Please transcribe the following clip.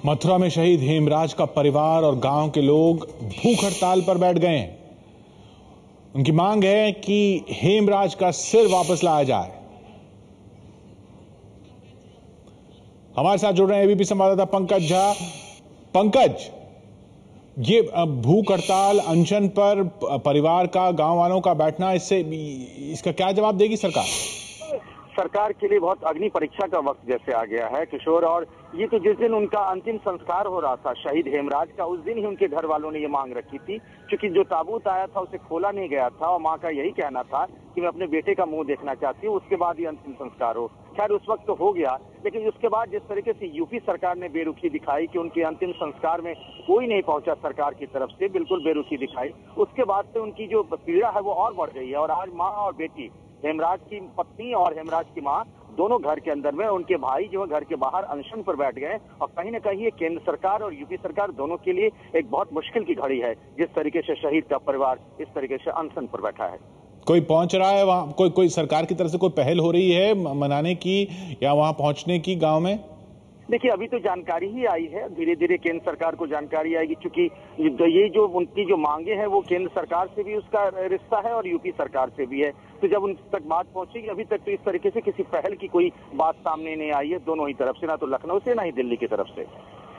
मथुरा में शहीद हेमराज का परिवार और गांव के लोग भूख हड़ताल पर बैठ गए हैं। उनकी मांग है कि हेमराज का सिर वापस लाया जाए। हमारे साथ जुड़ रहे हैं एबीपी संवाददाता पंकज झा। पंकज, ये भूख हड़ताल, अनशन पर परिवार का, गांव वालों का बैठना, इसका क्या जवाब देगी सरकार? सरकार के लिए बहुत अग्नि परीक्षा का वक्त जैसे आ गया है किशोर। और ये तो जिस दिन उनका अंतिम संस्कार हो रहा था शहीद हेमराज का, उस दिन ही उनके घर वालों ने ये मांग रखी थी, क्योंकि जो ताबूत आया था उसे खोला नहीं गया था और मां का यही कहना था कि मैं अपने बेटे का मुंह देखना चाहती हूँ, उसके बाद ही अंतिम संस्कार हो। खैर उस वक्त तो हो गया, लेकिन उसके बाद जिस तरीके से यूपी सरकार ने बेरुखी दिखाई कि उनके अंतिम संस्कार में कोई नहीं पहुंचा सरकार की तरफ से, बिल्कुल बेरुखी दिखाई, उसके बाद से उनकी जो पीड़ा है वो और बढ़ गई है। और आज माँ और बेटी, हेमराज की पत्नी और हेमराज की मां, दोनों घर के अंदर में, उनके भाई जो है घर के बाहर अनशन पर बैठ गए। और कहीं ना कहीं ये केंद्र सरकार और यूपी सरकार दोनों के लिए एक बहुत मुश्किल की घड़ी है, जिस तरीके से शहीद का परिवार इस तरीके से अनशन पर बैठा है। कोई पहुंच रहा है वहां? कोई सरकार की तरफ से कोई पहल हो रही है मनाने की या वहां पहुंचने की गांव में? देखिए, अभी तो जानकारी ही आई है, धीरे धीरे केंद्र सरकार को जानकारी आएगी, क्योंकि ये जो उनकी जो मांगे हैं वो केंद्र सरकार से भी उसका रिश्ता है और यूपी सरकार से भी है। तो जब उन तक बात पहुंचेगी, अभी तक तो इस तरीके से किसी पहल की कोई बात सामने नहीं आई है दोनों ही तरफ से, ना तो लखनऊ से ना ही दिल्ली की तरफ से।